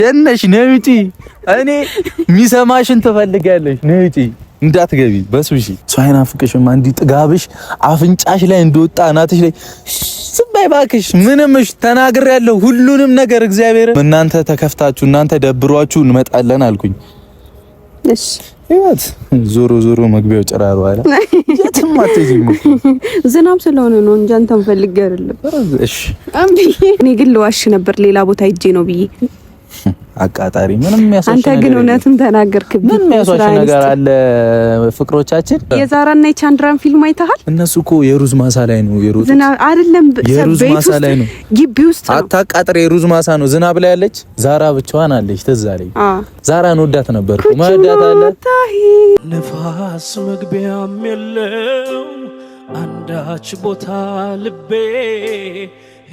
የነሽ ነውጪ እኔ ሚሰማሽን ትፈልጋለሽ ነውጪ እንዳትገቢ በሱሺ ሷይና ፍቅሽማ እንዲ ጥጋብሽ አፍንጫሽ ላይ እንደወጣ እናትሽ ላይ ስባይ ባክሽ ምንምሽ ተናግሬያለሁ ሁሉንም ነገር እግዚአብሔር እናንተ ተከፍታችሁ እናንተ ደብሯችሁ እንመጣለን አልኩኝ እሺ ይወት ዞሮ መግቢያው ጭራሩ አይደል የትም አትይም ዝናብ ስለሆነ ነው እንጂ አንተም ፈልግ አይደለም እሺ አምቢ እኔ ግን ልዋሽ ነበር ሌላ ቦታ ሄጄ ነው ብዬ አቃጣሪ ምንም ያሳሽ አንተ ግን እውነቱን ተናገርክብኝ ምንም ያሳሽ ነገር አለ ፍቅሮቻችን የዛራና የቻንድራን ፊልም አይተሃል እነሱ እኮ የሩዝ ማሳ ላይ ነው የሩዝ ዝናብ አይደለም የሩዝ ማሳ ላይ ነው ግቢ ውስጥ ነው አታቃጥሪ የሩዝ ማሳ ነው ዝናብ ላይ ያለች ዛራ ብቻዋን አለች ትዝ አለኝ ዛራን ወዳት ነበር ማዳት አለ ንፋስ መግቢያም የለው አንዳች ቦታ ልቤ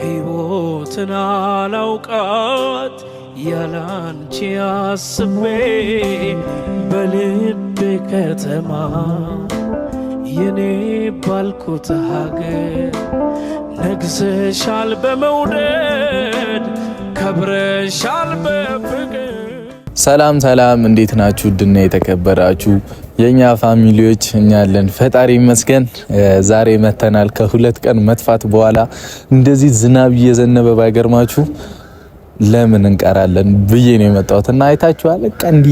ሕይወትን አላውቃት ያላንቺ አስቤ በልቤ ከተማ የኔ ባልኩት ሀገር ነግሰሻል በመውደድ ከብረሻል በፍቅር ሰላም እንዴት ናችሁ ድና የተከበራችሁ የኛ ፋሚሊዎች እኛ አለን ፈጣሪ ይመስገን ዛሬ መተናል ከሁለት ቀን መጥፋት በኋላ እንደዚህ ዝናብ እየዘነበ ባይገርማችሁ ለምን እንቀራለን ብዬ ነው የመጣሁት እና አይታችኋል ቀንዲ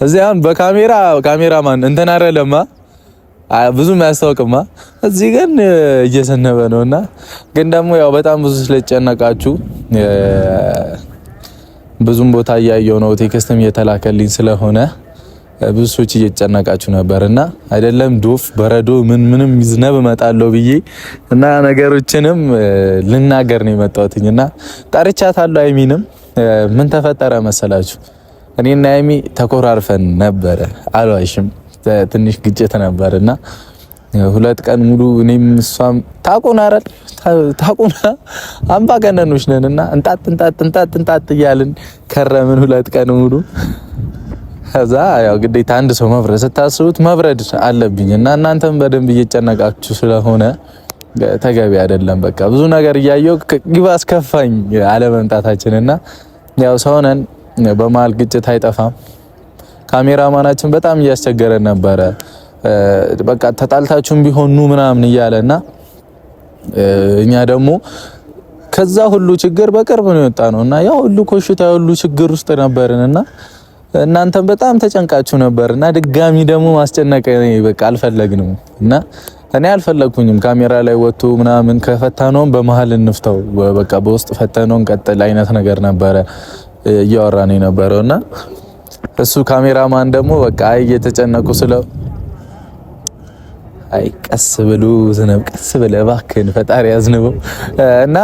እዚያን በካሜራማን እንተና አይደለማ ብዙም ያስታውቅማ እዚህ ግን እየዘነበ ነውና ግን ደግሞ ያው በጣም ብዙ ስለጨነቃችሁ ብዙም ቦታ ያያየው ነው ቴክስትም እየተላከልኝ ስለሆነ ብዙ ሰዎች እየጨነቃችሁ ነበርና አይደለም ዶፍ በረዶ ምንም ይዝነብ መጣለው ብዬ እና ነገሮችንም ልናገር ነው የመጣሁትኝና ጠርቻታለሁ አይሚንም ምን ተፈጠረ መሰላችሁ እኔና አይሚ ተኮራርፈን ነበረ አልዋሽም ትንሽ ግጭት ነበርና ሁለት ቀን ሙሉ እኔም እሷም ታቁና አምባገነኖች ነንና እንጣጥ እያልን ከረምን ሁለት ቀን ሙሉ ከዛ ያው ግዴታ አንድ ሰው መብረድ ስታስቡት መብረድ አለብኝና እናንተም በደንብ እየጨነቃችሁ ስለሆነ ተገቢ አይደለም በቃ ብዙ ነገር እያየው ግባ አስከፋኝ አለመምጣታችንና ያው ሰውነን በመሃል ግጭት አይጠፋም ካሜራማናችን በጣም እያስቸገረን ነበረ በቃ ተጣልታችሁም ቢሆኑ ምናምን እያለና እኛ ደግሞ ከዛ ሁሉ ችግር በቅርብ ነው የወጣ ነውና ያው ሁሉ ኮሽታ ሁሉ ችግር ውስጥ ነበርንና እናንተም በጣም ተጨንቃችሁ ነበርና ድጋሚ ደግሞ ማስጨነቅ በቃ አልፈለግንም እና እኔ አልፈለኩኝም ካሜራ ላይ ወጥቶ ምናምን ከፈታነው በመሃል እንፍታው በቃ በውስጥ ፈተነውን ቀጥል አይነት ነገር ነበረ እያወራን የነበረውና እሱ ካሜራማን ደግሞ በቃ እየተጨነቁ ስለ አይ ቀስ ብሉ ዝናብ ቀስ ብለ እባክህን ፈጣሪ ያዝንበው እና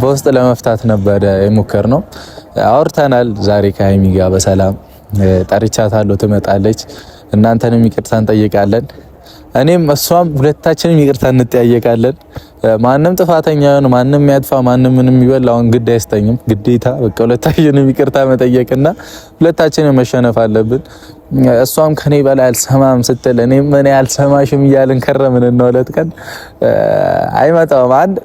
በውስጥ ለመፍታት ነበር የሞከርነው አውርተናል ዛሬ ከሀይሚ ጋር በሰላም ጠርቻታለሁ ትመጣለች እናንተንም ይቅርታ እንጠይቃለን እኔም እሷም ሁለታችንም ይቅርታ እንጠያየቃለን ማንንም ጥፋተኛ ይሁን ማንንም ያጥፋ ማንንም ምንም ይበላውን ግድ አይስተኝም ግዴታ በቃ ሁለታችንም ይቅርታ መጠየቅና ሁለታችንም መሸነፍ አለብን እሷም ከኔ በላይ አልሰማም ስትል እኔም እኔ አልሰማሽም እያልን ከረምን ነው ሁለት ቀን አይመጣም አንድ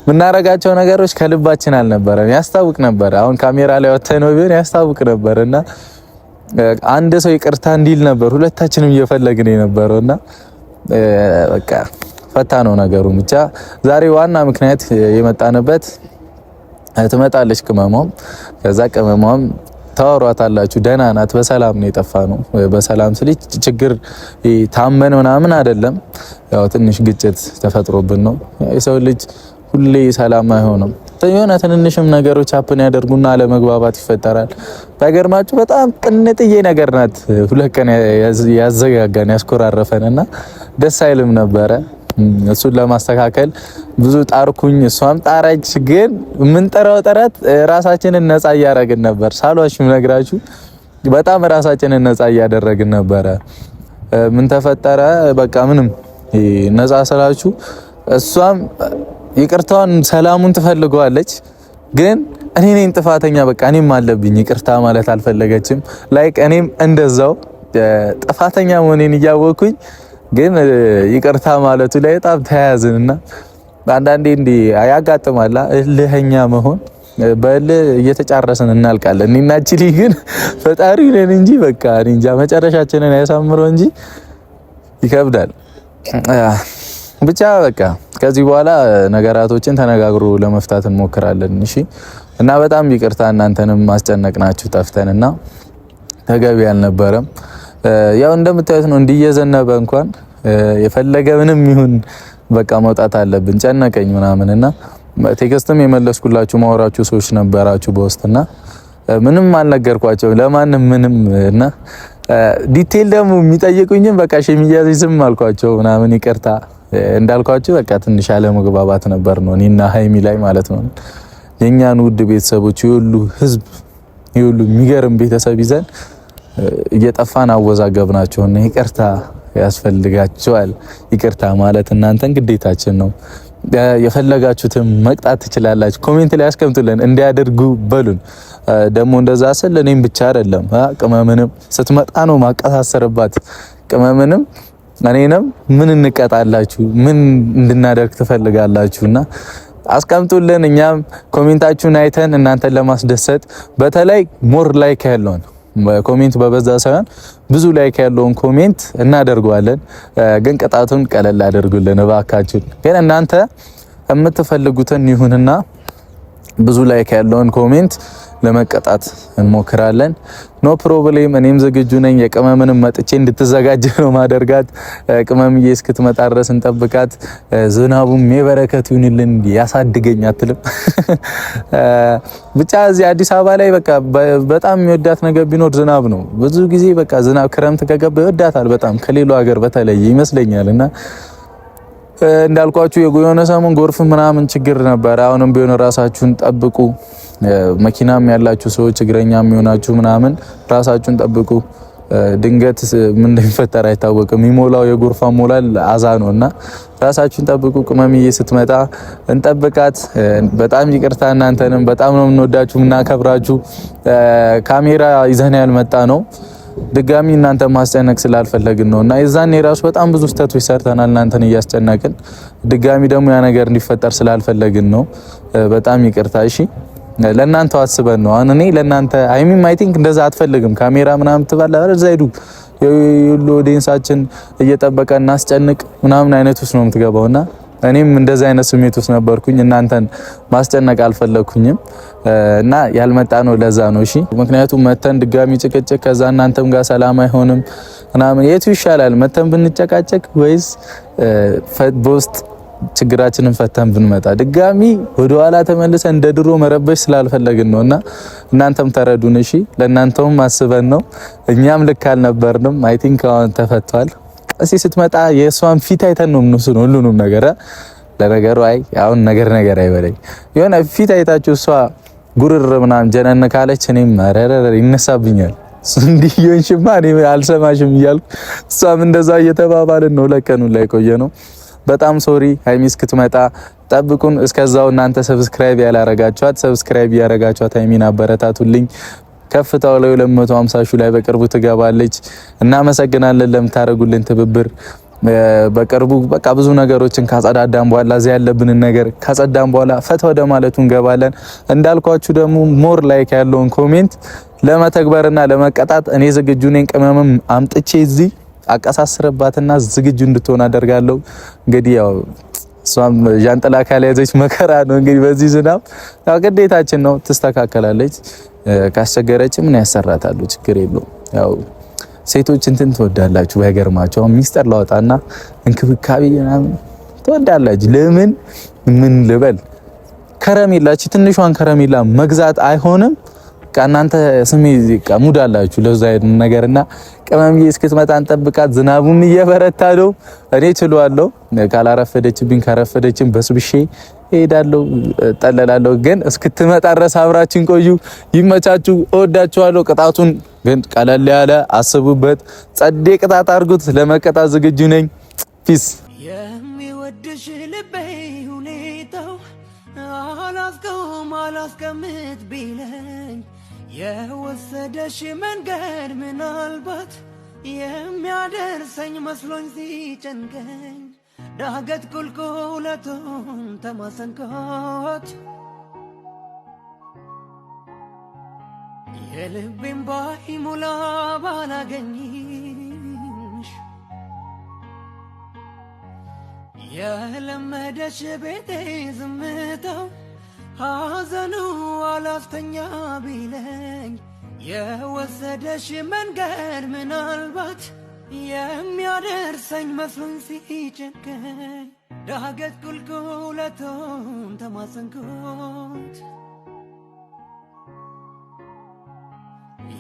ምናረጋቸው ነገሮች ከልባችን አልነበረም ያስታውቅ ነበር አሁን ካሜራ ላይ ወተነው ቢሆን ያስታውቅ ነበርና አንድ ሰው ይቅርታ እንዲል ነበር ሁለታችንም እየፈለግን የነበረውና በቃ ፈታነው ነገሩ ብቻ ዛሬ ዋና ምክንያት የመጣንበት ትመጣለች ቅመሟም ከዛ ቅመሟም ታወሯታላችሁ ደህና ናት በሰላም ነው የጠፋነው በሰላም ስልች ችግር ታመን ምናምን አይደለም ያው ትንሽ ግጭት ተፈጥሮብን ነው የሰው ልጅ ሁሌ ሰላም አይሆንም የሆነ ትንንሽም ነገሮች ሀፕን ያደርጉና አለመግባባት ይፈጠራል ባይገርማችሁ በጣም ቅንጥዬ ነገር ናት ሁለት ቀን ያዘጋጋን ያስኮራረፈንና ደስ አይልም ነበረ እሱን ለማስተካከል ብዙ ጣርኩኝ እሷም ጣራች ግን ምን ጠራው ጥረት ራሳችንን ነፃ ያያረግን ነበር ሳሏሽም ነግራችሁ በጣም ራሳችንን ነፃ ያያደረግን ነበር ምን ተፈጠረ በቃ ምንም ነፃ ስላችሁ እሷም ይቅርታውን ሰላሙን ትፈልገዋለች ግን እኔ ነኝ ጥፋተኛ በቃ እኔም አለብኝ ይቅርታ ማለት አልፈለገችም ላይክ እኔም እንደዛው ጥፋተኛ መሆኔን እያወኩኝ ግን ይቅርታ ማለቱ ላይ በጣም ተያያዝንና አንዳንዴ እንዲ ያጋጥማላ እልህኛ መሆን በል እየተጫረስን እናልቃለን። እኔና ቺሊ ግን ፈጣሪ ነን እንጂ በቃ እኔ እንጃ መጨረሻችንን ያሳምረው እንጂ ይከብዳል። ብቻ በቃ ከዚህ በኋላ ነገራቶችን ተነጋግሮ ለመፍታት እንሞክራለን። እሺ እና በጣም ይቅርታ እናንተንም ማስጨነቅናችሁ ጠፍተንና ተገቢ አልነበረም። ያው እንደምታዩት ነው እንዲየዘነበ እንኳን የፈለገ ምንም ይሁን በቃ መውጣት አለብን ጨነቀኝ ምናምንና ቴክስትም የመለስኩላችሁ ማወራችሁ ሰዎች ነበራችሁ በውስጥና ምንም አልነገርኳቸው ለማንም ምንም እና ዲቴል ደግሞ የሚጠይቁኝም በቃ ሸሚያዝ ዝም አልኳቸው ምናምን ይቅርታ እንዳልኳችሁ በቃ ትንሽ አለመግባባት ነበር ነው እኔና ሃይሚ ላይ ማለት ነው። የኛን ውድ ቤተሰቦች ይሁሉ ህዝብ ይሁሉ የሚገርም ቤተሰብ ይዘን እየጠፋን አወዛገብናቸውና ይቅርታ ያስፈልጋቸዋል። ይቅርታ ማለት እናንተን ግዴታችን ነው። የፈለጋችሁትን መቅጣት ትችላላችሁ። ኮሜንት ላይ አስቀምጡልን እንዲያደርጉ በሉን። ደግሞ እንደዛ ስል እኔም ብቻ አይደለም ቅመምንም ስትመጣ ነው ማቀሳሰርባት። ቅመምንም እኔንም ምን እንቀጣላችሁ ምን እንድናደርግ ትፈልጋላችሁና አስቀምጡልን። እኛም ኮሜንታችሁን አይተን እናንተን ለማስደሰት በተለይ ሞር ላይክ ያለውን ኮሜንት በበዛ ሳይሆን ብዙ ላይክ ያለውን ኮሜንት እናደርገዋለን። ግን ቅጣቱን ቀለል አድርጉልን እባካችሁ። ግን እናንተ የምትፈልጉትን ይሁንና ብዙ ላይክ ያለውን ኮሜንት ለመቀጣት እንሞክራለን። ኖ ፕሮብሌም። እኔም ዝግጁ ነኝ። የቅመምንም መጥቼ እንድትዘጋጅ ነው ማደርጋት። ቅመምዬ እስክትመጣ ድረስ እንጠብቃት። ዝናቡም የበረከት ይሁንልን ያሳድገኝ አትልም። ብቻ እዚህ አዲስ አበባ ላይ በቃ በጣም የሚወዳት ነገር ቢኖር ዝናብ ነው። ብዙ ጊዜ በቃ ዝናብ ክረምት ከገባ ይወዳታል በጣም ከሌላው ሀገር በተለየ ይመስለኛልና እንዳልኳችሁ የሆነ ሰሞን ጎርፍ ምናምን ችግር ነበር። አሁንም ቢሆን ራሳችሁን ጠብቁ። መኪናም ያላችሁ ሰዎች እግረኛም ይሆናችሁ ምናምን ራሳችሁን ጠብቁ። ድንገት ምን እንደሚፈጠር አይታወቅም። የሚሞላው የጎርፍ አሞላል አዛ ነውና ራሳችሁን ጠብቁ። ቅመምዬ ስትመጣ እንጠብቃት። በጣም ይቅርታ እናንተንም በጣም ነው የምንወዳችሁ እናከብራችሁ። ካሜራ ይዘን ያልመጣ ነው ድጋሚ እናንተ ማስጨነቅ ስላልፈለግን ነውና የዛኔ ራሱ በጣም ብዙ ስህተቶች ሰርተናል እናንተን እያስጨነቅን። ድጋሚ ደግሞ ያ ነገር እንዲፈጠር ስላልፈለግን ነው። በጣም ይቅርታ እሺ። ለእናንተ አስበን ነው። አሁን እኔ ለእናንተ አይሚም አይ ቲንክ እንደዛ አትፈልግም ካሜራ ምናምን ትባላ እዛ ሄዱ የሁሉ ኦዲየንሳችን እየጠበቀ እናስጨንቅ ምናምን አይነት ውስጥ ነው የምትገባውና እኔም እንደዛ አይነት ስሜት ውስጥ ነበርኩኝ። እናንተን ማስጨነቅ አልፈለኩኝም እና ያልመጣ ነው ለዛ ነው እሺ። ምክንያቱም መተን ድጋሚ ጭቅጭቅ ከዛ እናንተም ጋር ሰላም አይሆንም ምናምን። የቱ ይሻላል መተን ብንጨቃጨቅ ወይስ በውስጥ ችግራችንን ፈተን ብንመጣ? ድጋሚ ወደ ኋላ ተመልሰን እንደ ድሮ መረበሽ ስላልፈለግን ነውና እናንተም ተረዱን እሺ። ለእናንተውም አስበን ነው። እኛም ልክ አልነበርንም። አይ ቲንክ አሁን ተፈቷል። እሺ ስትመጣ የእሷን ፊት አይተን ነው የምንወስነው ሁሉንም ነገር። ለነገሩ አይ አሁን ነገር አይበለኝ የሆነ ፊት አይታችሁ እሷ ጉርር ምናምን ጀነን ካለች እኔም አረረረ ይነሳብኛል። እንዲህ ይሆንሽማ እኔ አልሰማሽም እያልኩ እሷም እንደዛ እየተባባልን ነው ለቀኑ ላይ ቆየ ነው። በጣም ሶሪ ሃይሚ እስክትመጣ ጠብቁን። እስከዛው እናንተ ሰብስክራይብ ያላረጋችኋት ሰብስክራይብ ያረጋችኋት ሃይሚን አበረታቱልኝ። ከፍታው ላይ 250 ሺህ ላይ በቅርቡ ትገባለች። እናመሰግናለን ለምታረጉልን ትብብር። በቅርቡ በቃ ብዙ ነገሮችን ካጸዳዳን በኋላ እዚህ ያለብንን ነገር ካጸዳን በኋላ ፈታ ወደ ማለቱ እንገባለን። እንዳልኳችሁ ደግሞ ሞር ላይክ ያለውን ኮሜንት ለመተግበርና ለመቀጣት እኔ ዝግጁ ነኝ። ቅመምም አምጥቼ እዚህ አቀሳስረባትና ዝግጁ እንድትሆን አደርጋለሁ። እንግዲህ ያው እሷም ጃንጥላ ካልያዘች መከራ ነው። እንግዲህ በዚህ ዝናብ ያው ግዴታችን ነው። ትስተካከላለች። ካስቸገረች ምን ያሰራታሉ? ችግር የለውም። ያው ሴቶች እንትን ትወዳላችሁ ባይገርማችሁ። ሚስጥር ላወጣና እንክብካቤ ምናምን ትወዳላችሁ። ለምን ምን ልበል ከረሜላች ትንሿን ከረሜላ መግዛት አይሆንም። እናንተ ስሜ ሙድ አላችሁ ለዛ ነገርና ቅመምዬ እስክትመጣ እንጠብቃት። ዝናቡም እየበረታ ነው። እኔ ችሏለሁ። ካላረፈደችብኝ ካረፈደችም በስብሼ እሄዳለሁ ጠለላለሁ። ግን እስክትመጣ ድረስ አብራችን ቆዩ። ይመቻችሁ። እወዳችኋለሁ። ቅጣቱን ግን ቀለል ያለ አስቡበት። ጸዴ ቅጣት አድርጉት። ለመቀጣት ዝግጁ ነኝ። ፒስ የሚወድሽ ልቤ ሁኔታው አላስቀምጥ ቢለኝ የወሰደሽ መንገድ ምናልባት የሚያደርሰኝ መስሎኝ ሲጨንቀኝ ዳገት ቁልቁለቱን ተማሰንኮት የልቤን ባይሞላ ባላገኝሽ የለመደሽ ቤቴ ዝምታው ሐዘኑ አላስተኛ ቢለኝ የወሰደሽ መንገድ ምናልባት የሚያደርሰኝ መስሎኝ ሲጨንቀኝ ዳገት ቁልቁለቱን ተማጸንኩት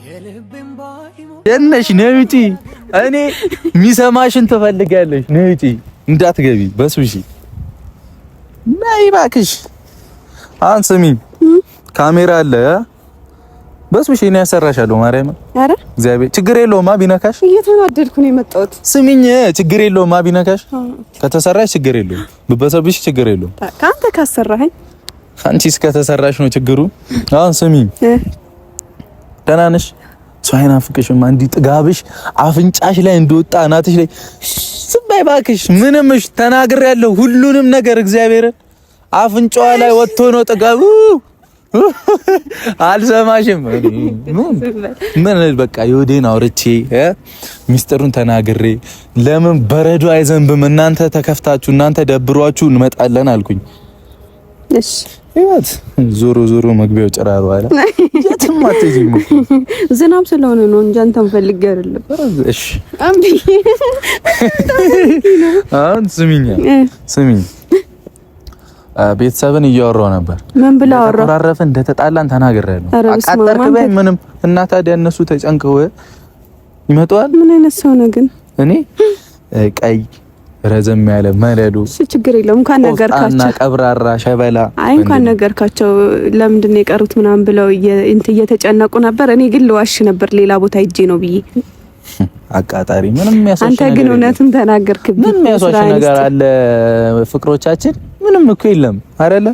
የልቤን ባይሞላ የነሽ ነውጪ እኔ ሚሰማሽን ትፈልጋለሽ ነውጪ እንዳትገቢ በሱሺ ነይ እባክሽ አንስሚ ካሜራ አለ በሱሺ ነው ያሰራሻለሁ ማርያም አረ እግዚአብሔር ችግር የለውማ ቢነካሽ እየተናደድኩ ነው የመጣሁት ስሚኝ ችግር የለውማ ቢነካሽ ከተሰራሽ ችግር የለውም ብበሰብሽ ችግር የለውም ካንተ ካሰራኸኝ አንቺስ ከተሰራሽ ነው ችግሩ አሁን ስሚኝ ደህና ነሽ ሰው አይናፍቅሽም አንዲ ጥጋብሽ አፍንጫሽ ላይ እንደወጣ እናትሽ ላይ ስባይ ባክሽ ምንምሽ ተናግሬያለሁ ሁሉንም ነገር እግዚአብሔር አፍንጫዋ ላይ ወጥቶ ነው ጥጋቡ አልሰማሽም ምን በቃ ይወዴን አውርቼ ሚስጥሩን ተናግሬ ለምን በረዶ አይዘንብም እናንተ ተከፍታችሁ እናንተ ደብሯችሁ እንመጣለን አልኩኝ እሺ ይወት ዞሮ ዞሮ መግቢያው ጭራሩ አለ የትም አትሄጂም ዝናብ ስለሆነ ነው እንጂ አንተን ፈልጌ አይደለም እሺ አምቢ አሁን ስሚኝ ቤተሰብን እያወራው ነበር ምን ብላ አወራ ተቆራረፈ እንደተጣላን ተናግሬያለሁ አቃጠርክበይ ምንም እና ታዲያ እነሱ ተጨንቀው ይመጣዋል ምን አይነት ሰው ነው ግን እኔ ቀይ ረዘም ያለ መለሉ እሺ ችግር የለውም እንኳን ነገርካቸው ቀብራራ ሸበላ አይ እንኳን ነገርካቸው ለምንድን ነው የቀሩት ምናምን ብለው እየተጨነቁ ነበር እኔ ግን ልዋሽ ነበር ሌላ ቦታ ሂጄ ነው ብዬ አቃጣሪ ምንም የሚያስወሽ ነገር አንተ ግን እውነቱን ተናገርክብኝ ምንም የሚያስወሽ ነገር አለ ፍቅሮቻችን ምንም እኮ የለም አይደለ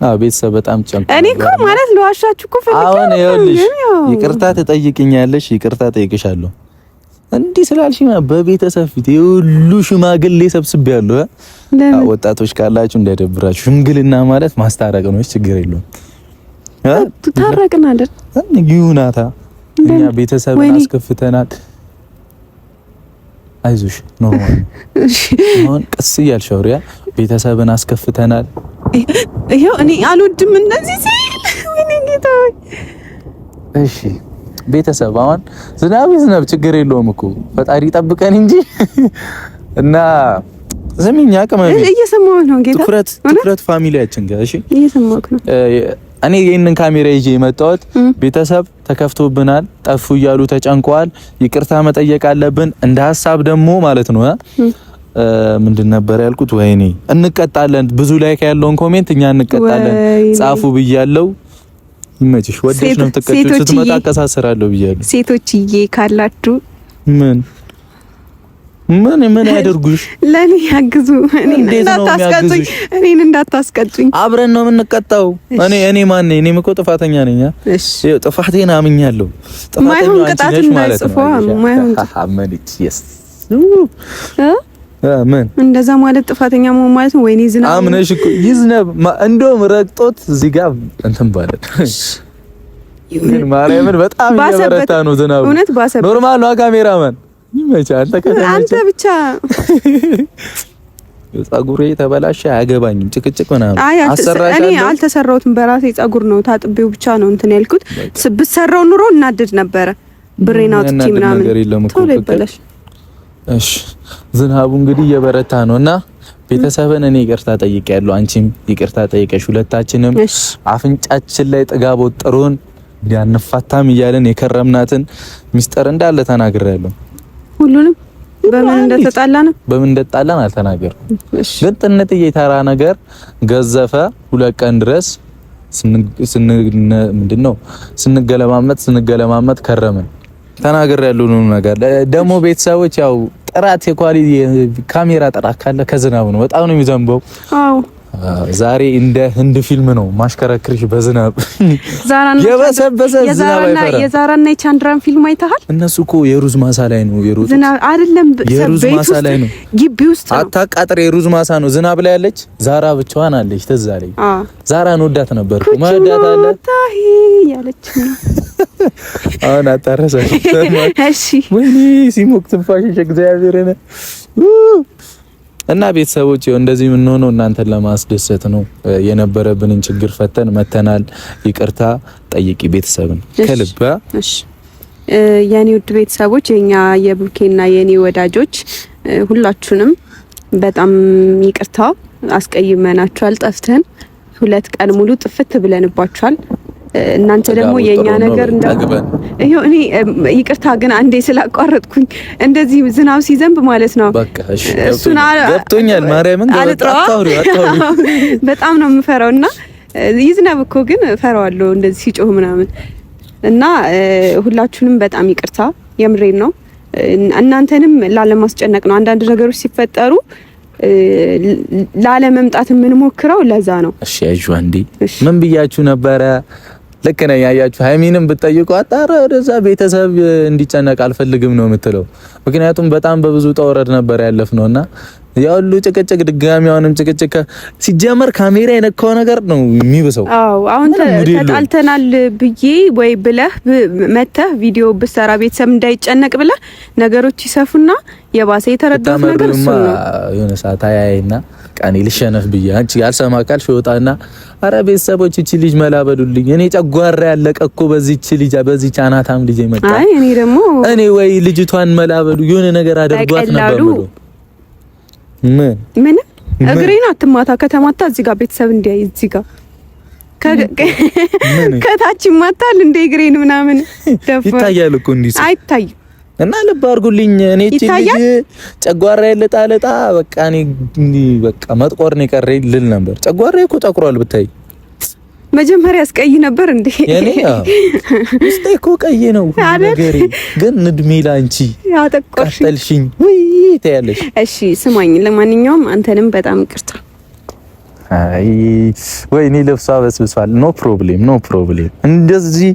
አዎ ቤተሰብ በጣም ጨምቆ እኔ እኮ ማለት ልዋሻችሁ እኮ ፈልጌ አሁን ይኸውልሽ ይቅርታ ትጠይቅኛለሽ ይቅርታ ጠይቅሻለሁ እንዲህ ስላልሽ በቤተሰብ ፊት የሁሉ ሽማግሌ ሰብስቤያለሁ ወጣቶች ካላችሁ እንዳይደብራችሁ ሽምግልና ማለት ማስታረቅ ነው ችግር የለውም ታረቅና አይደል ይሁናታ እኛ ቤተሰብን አስከፍተናል አይዞሽ ኖርማል እሺ አሁን ቀስ እያልሽ አውሪያ ቤተሰብን አስከፍተናል ይሄው እኔ አልወድም እንደዚህ ሲል ወይኔ ጌታ እሺ ቤተሰብ አሁን ዝናብ ችግር የለውም እኮ ፈጣሪ ጠብቀን እንጂ እና ዘመኛ ቀመም እየሰማሁ ነው ጌታ ትኩረት ፋሚሊያችን ጋር እሺ እየሰማሁ ነው እኔ ይሄንን ካሜራ ይዤ የመጣሁት ቤተሰብ ተከፍቶብናል ጠፉ እያሉ ተጨንቀዋል ይቅርታ መጠየቅ አለብን እንደ ሐሳብ ደግሞ ማለት ነው ምንድን ነበር ያልኩት ወይኔ እንቀጣለን ብዙ ላይክ ያለውን ኮሜንት እኛ እንቀጣለን ጻፉ ብያለሁ ይመችሽ ወደሽ ነው ተከታዩ ስትመጣ አቀሳሰራለሁ ብያለሁ ሴቶችዬ ካላችሁ ምን ያደርጉሽ ለኔ ያግዙ እኔን እንዳታስቀጡኝ አብረን ነው የምንቀጣው እኔ ማን ነኝ እኔም እኮ ጥፋተኛ ነኝ እሺ ጥፋቴን አምኛለሁ ጥፋተኛ አንቺ ነሽ ማለት ነው ማይሆን ምን እንደዛ ማለት ጥፋተኛ መሆን ማለት ነው ወይኔ ዝናብ አምነሽ እኮ ይዝነብ እንደውም ረግጦት እዚህ ጋር እንትን ባለ ግን ማርያምን በጣም እየበረታ ነው ዝናቡ ኖርማል ነው ካሜራማን ይመቻል አንተ ብቻ ጸጉሬ ተበላሸ አያገባኝም ጭቅጭቅ ምናምን እኔ አልተሰራሁትም በራሴ ጸጉር ነው ታጥቤው ብቻ ነው እንትን ያልኩት ብትሰራው ኑሮ እናድድ ነበረ ብሬን አውጥቼ ምናምን ቶሎ ይበላሽ እሺ ዝናቡ እንግዲህ እየበረታ ነውና ቤተሰብን እኔ ይቅርታ ጠይቄያለሁ አንቺም ይቅርታ ጠይቀሽ ሁለታችንም አፍንጫችን ላይ ጥጋብ ወጥሮን ያንፋታም እያለን የከረምናትን ሚስጥር እንዳለ ተናግሬያለሁ ሁሉንም በምን እንደተጣላን አልተናገርኩም ግን ጥንጥዬ ተራ ነገር ገዘፈ ሁለት ቀን ድረስ ስንገለማመጥ ከረመን ተናግሬያለሁ ነው ነገር ደግሞ ቤተሰቦች ያው ጥራት የኳሊቲ ካሜራ ጥራት ካለ ከዝናብ ነው በጣም ነው የሚዘንበው አዎ ዛሬ እንደ ህንድ ፊልም ነው ማሽከረክርሽ በዝናብ የበሰበሰ ዝናብ አይፈራ የዛራና የቻንድራን ፊልም አይተሃል እነሱ እኮ የሩዝ ማሳ ላይ ነው የሩዝ ዝናብ አይደለም የሩዝ ማሳ ላይ ነው ግቢ ውስጥ ነው አታቃጥር የሩዝ ማሳ ነው ዝናብ ላይ ያለች ዛራ ብቻዋን አለች ተዛለኝ ዛራን ወዳት ነበርኩ ማዳት አለ ያለች አሁን አታረሳሽ። እሺ ወይኔ ሲሞቅ ትንፋሽሽ እግዚአብሔርን እና ቤተሰቦች እንደዚህ ምን ሆኖ እናንተን ለማስደሰት ነው። የነበረብንን ችግር ፈተን መተናል። ይቅርታ ጠይቂ ቤተሰብን ከልባ። እሺ የኔ ውድ ቤተሰቦች፣ የኛ የብሩኬና የኔ ወዳጆች ሁላችሁንም በጣም ይቅርታ አስቀይመናችኋል። ጠፍተን 2 ቀን ሙሉ ጥፍት ብለንባችኋል። እናንተ ደግሞ የኛ ነገር ይሄው እኔ ይቅርታ ግን አንዴ ስላቋረጥኩኝ እንደዚህ ዝናብ ሲዘንብ ማለት ነው። በቃ እሺ ገብቶኛል። ማርያምን አታውሪ በጣም ነው የምፈራውና ይዝናብ እኮ ግን ፈራዋለሁ እንደዚህ ሲጮህ ምናምን እና ሁላችሁንም በጣም ይቅርታ የምሬን ነው። እናንተንም ላለማስጨነቅ ነው አንዳንድ ነገሮች ሲፈጠሩ ላለመምጣት የምንሞክረው ለዛ ነው። እሺ አይጆ አንዴ ምን ብያችሁ ነበረ? ልክ ነኝ። ያያችሁ ሃይሚንም ብትጠይቁ አጣራ ወደዛ ቤተሰብ እንዲጨነቅ አልፈልግም ነው የምትለው። ምክንያቱም በጣም በብዙ ተወረድ ነበር ያለፍነውና ያሉ ጭቅጭቅ ድጋሚ አሁንም ጭቅጭቅ ሲጀመር ካሜራ የነካው ነገር ነው የሚብሰው። አዎ አሁን ተጣልተናል ብዬ ወይ ብለህ መተህ ቪዲዮ ብሰራ ቤተሰብ እንዳይጨነቅ ብለህ ነገሮች ይሰፉና የባሰ የተረዳው ነገር እሱ ነው። የሆነ ሰዓት አያይና ቃኔ ልሸነፍ ብዬ አንቺ ያልሰማ ቃል ሽወጣና አረ ቤተሰቦች እቺ ልጅ መላበሉልኝ እኔ ጨጓራ ያለቀ እኮ በዚህች ልጅ በዚህ ቻናታም ልጅ መጣ። አይ እኔ ወይ ልጅቷን መላበሉ የሆነ ነገር አድርጓት ነበር ብሎ ምን እግሬን አትማታ ከተማታ እዚህ ጋር ቤተሰብ እንዲያይ እዚህ ጋር ከታች ይማታል እንደ እግሬን ምናምን ይታያል እኮ እንዲህ አይታይም። እና ልብ አድርጉልኝ እኔ እቺ ልጅ ጨጓራ የለጣለጣ በቃ እኔ በቃ መጥቆር ነው ቀረኝ ልል ነበር። ጨጓራ እኮ ጠቁሯል ብታይ። መጀመሪያ አስቀይ ነበር እንዴ? የኔ እስቲ እኮ ቀይ ነው ነገሬ፣ ግን ንድሜ ላንቺ ያጠቆርሽኝ ወይ ታያለሽ። እሺ ስማኝ፣ ለማንኛውም አንተንም በጣም ይቅርታ። አይ ወይኔ ልብሷ በስብሷል። ኖ ፕሮብሌም እንደዚህ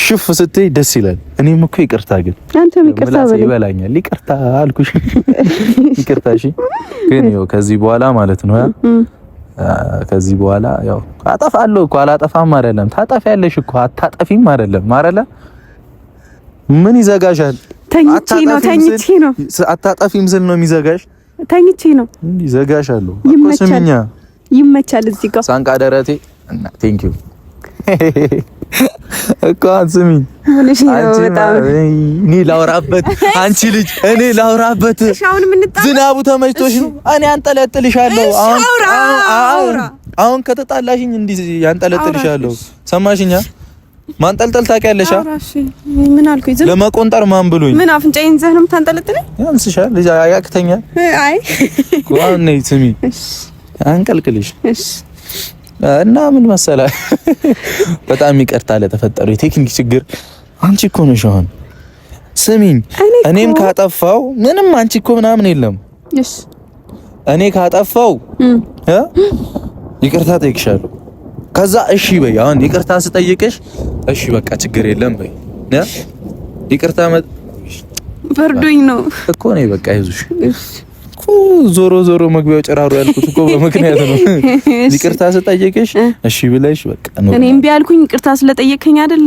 ሽፍ ስትይ ደስ ይላል። እኔም እኮ ይቅርታ፣ ግን አንተም ይቅርታ በለኝ። ይበላኛል። ይቅርታ አልኩሽ። ይቅርታ እሺ። ግን ያው ከዚህ በኋላ ማለት ነው ከዚህ በኋላ ያው አጠፋለሁ እኮ አላጠፋም አይደለም። ታጠፊያለሽ እኮ አታጠፊም አይደለም ማረለ ምን ይዘጋሻል? ተኝቼ ነው አታጠፊም ስል ነው የሚዘጋሽ። ተኝቼ ነው ይዘጋሻለሁ እኮ ስሚኛ፣ ይመቻል እዚህ ጋር ሳንቃ ደረቴ እና ቴንክ ዩ እኮ ስሚኝ፣ እኔ ላውራበት አንቺ ልጅ እኔ ላውራበት። ዝናቡ ተመችቶሽ ነው? እኔ አንጠለጥልሻለሁ። አሁን ከተጣላሽኝ እንዲህ ያንጠለጥልሻለሁ። ሰማሽኛ? ማንጠልጠል ታውቂያለሽ? ምን አልኩኝ? ለመቆንጠር ማን ብሎኝ? ምን አፍንጫዬን ይዘህ ነው የምታንጠለጥለኝ? ያንስሻል ልጅ ያቅተኛል። አይ ቋን ነይ ስሚ፣ አንቀልቅልሽ። እሺ እና ምን መሰለህ በጣም ይቅርታ ለተፈጠረው የቴክኒክ ችግር። አንቺ እኮ ነሽ አሁን ስሚኝ፣ እኔም ካጠፋው ምንም አንቺ እኮ ምናምን የለም። እሺ እኔ ካጠፋው ይቅርታ ጠይቅሻለሁ። ከዛ እሺ በይ። አሁን ይቅርታ ስጠይቅሽ እሺ በቃ ችግር የለም በይ። ይቅርታ ፈርዶኝ ነው እኮ ነው በቃ ይዙሽ እኮ ዞሮ መግቢያው ጭራሩ ያልኩት እኮ በምክንያት ነው። ይቅርታ ስጠይቅሽ እሺ ብለሽ በቃ ነው። እኔም ቢያልኩኝ ይቅርታ ስለጠየቀኝ አይደል?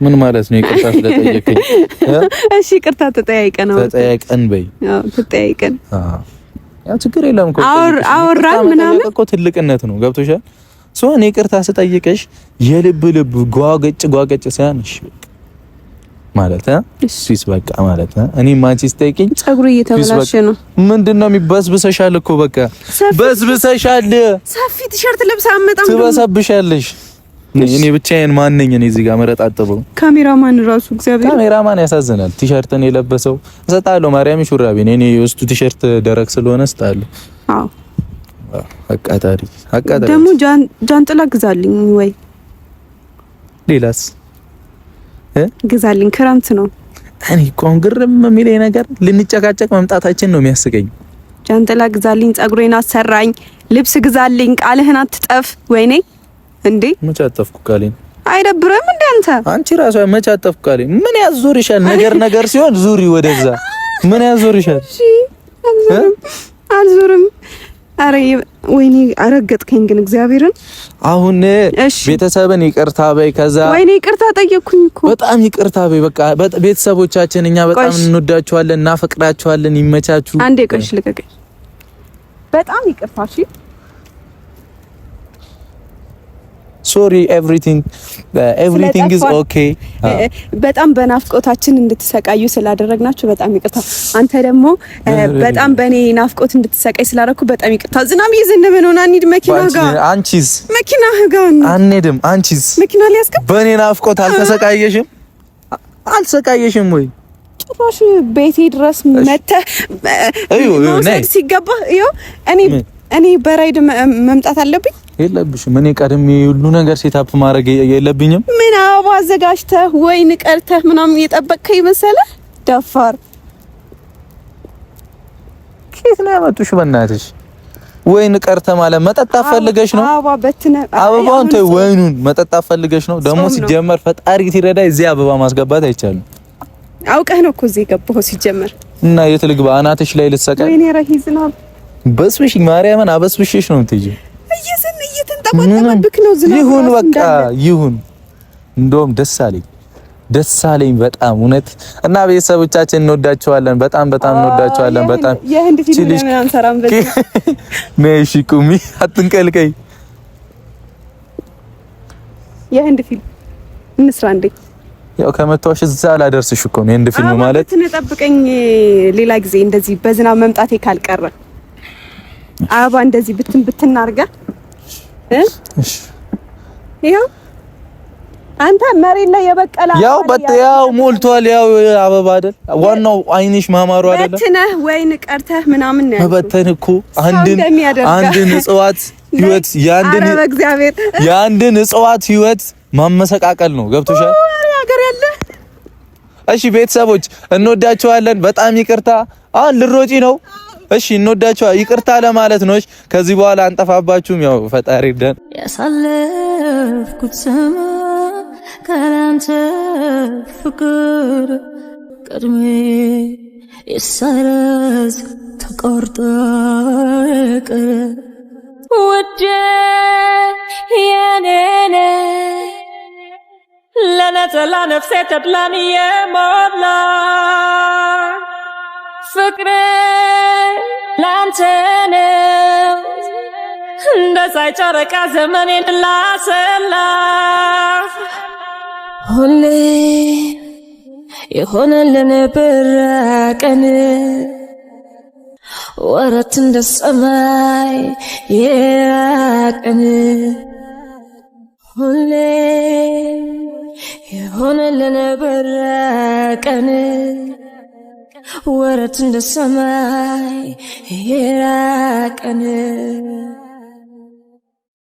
ምን ማለት ነው ይቅርታ ስለጠየቀኝ? እሺ ይቅርታ ተጠያይቀን በይ። አዎ ተጠያይቀን። ያው ችግር የለም እኮ አወራን ምናምን እኮ ትልቅነት ነው። ገብቶሻል? ሶ እኔ ይቅርታ ስጠይቅሽ የልብ ጓገጭ ሳያንሽ ማለት እሺስ በቃ ማለት እኔ ማንቺ ስጠይቅኝ ጸጉሩ እየተበላሸ ነው። ምንድነው የሚበስብሰሻል እኮ በቃ በስብሰሻል። ሰፊ ቲሸርት ለብሳ አመጣም ትበሰብሻለሽ። እኔ ብቻዬን ማን ነኝ? እኔ እዚህ ጋር መረጣጥበው ካሜራማን ራሱ እግዚአብሔር ካሜራማን ያሳዝናል። ቲሸርትን የለበሰው እሰጣለሁ። ማርያም ሹራቤ እኔ የውስጡ ቲሸርት ደረቅ ስለሆነ እሰጣለሁ። አዎ አቃጣሪ ደግሞ ጃንጥላ ግዛልኝ ወይ ሌላስ ግዛልኝ። ክረምት ነው። እኔ እኮ ግርም የሚለኝ ነገር ልንጨቃጨቅ መምጣታችን ነው የሚያስቀኝ። ጃንጥላ ግዛልኝ፣ ጸጉሬን አሰራኝ፣ ልብስ ግዛልኝ፣ ቃልህን አትጠፍ። ወይኔ እንዴ መቼ አጠፍኩ ቃሌን? አይደብርም እንዴ አንቺ ራሷ መቼ አጠፍኩ ቃሌን? ምን ያዞርሻል? ነገር ሲሆን ዙሪ ወደዛ። ምን ያዞርሻል? እሺ አልዞርም። አረ ወይኔ አረገጥከኝ ግን እግዚአብሔርን። አሁን ቤተሰብን ይቅርታ በይ። ከዛ ወይኔ ይቅርታ ጠየቅኩኝ እኮ በጣም ይቅርታ በይ። በቃ ቤተሰቦቻችን እኛ በጣም እንወዳቸዋለን፣ እናፈቅራቸዋለን። ይመቻችሁ። አንዴ ቆይሽ ልቀቀኝ። በጣም ይቅርታ እሺ። ሶሪ ኤቭሪቲንግ ኢዝ ኦኬ። በጣም በናፍቆታችን እንድትሰቃዩ ስላደረግናችሁ በጣም ይቅርታ። አንተ ደግሞ በጣም በኔ ናፍቆት እንድትሰቃይ ስላደረኩ በጣም ይቅርታ። ዝናብ እየዘነበ ነው። እንሂድ መኪና ጋር። አንቺስ መኪና ጋር አንሄድም። አንቺስ መኪና ሊያስገባ በኔ ናፍቆት አልሰቃየሽም ወይ? ጭራሽ ቤቴ ድረስ መተህ መውሰድ ሲገባ ይኸው እኔ በራይድ መምጣት አለብኝ? የለብሽም። እኔ ቀድሜ ሁሉ ነገር ሴታፕ ማድረግ የለብኝም? ምን አበባ አዘጋጅተህ ወይን ቀርተህ ምናምን እየጠበቅከኝ መሰለህ? ደፋር። ከየት ነው ያመጡሽ? በእናትሽ ወይን ቀርተህ ማለት መጠጣት ፈልገሽ ነው? አበባ በትነ አበባውን ተይ፣ ወይኑን መጠጣት ፈልገሽ ነው? ደግሞ ሲጀመር ፈጣሪ ሲረዳ እዚህ አበባ ማስገባት አይቻልም። አውቀህ ነው እኮ እዚህ ገባሁ ሲጀመር። እና የት ልግባ? አናትሽ ላይ ልትሰቃይ? ወይኔ ረሂዝና በስብሽ ማርያምን አበስብሽሽ ነው የምትይጂው። እየተንጠባጠበብክ ነው ዝናብ። ይሁን በቃ ይሁን። እንደውም ደስ አለኝ በጣም እውነት። እና ቤተሰቦቻችን እንወዳቸዋለን፣ በጣም እንወዳቸዋለን። በጣም የህንድ ፊልም ለምን አንሰራም? በዚህ ነሽ ቁሚ፣ አትንቀልቀይ። የህንድ ፊልም እንስራ እንዴ? ያው ከመጣሽ እዛ ላደርስሽ እኮ ነው የህንድ ፊልም ማለት። ትነጠብቀኝ ሌላ ጊዜ እንደዚህ በዝናብ መምጣቴ ካልቀረ አበባ እንደዚህ ብትን አድርጋ እሺ። ይኸው አንተ መሬት ላይ የበቀለ ያው ሞልቷል። ያው አበባ አይደል ዋናው አይንሽ ማማሩ አይደል? በትነህ ወይን ቀርተህ ምናምን ነው መበተን እኮ አንድን እጽዋት ህይወት የአንድን እጽዋት ህይወት ማመሰቃቀል ነው። ገብቶሻል? ሀገር ያለ እሺ ቤተሰቦች እንወዳቸዋለን። በጣም ይቅርታ። አሁን ልሮጪ ነው። እሺ እንወዳቸዋለን። ይቅርታ ለማለት ነው። ከዚህ በኋላ አንጠፋባችሁም። ያው ፈጣሪ ይርዳን። ያሳለፍኩት ዘመን ካንተ ፍቅር ቀድሜ ይሰረዝ ተቆርጦ ቀረ ወደ የኔነ ለነጠላ ነፍሴ ተድላን የሞላ ፍቅሬ ላንተ ነው እንደ ፀሐይ ጨረቃ ዘመኔን ላሰላ ሁሌ የሆነልን በራቀን ወረት እንደ ሰማይ የራቀን ሁሌ የሆነልን በራቀን ወረት እንደ ሰማይ የራቀን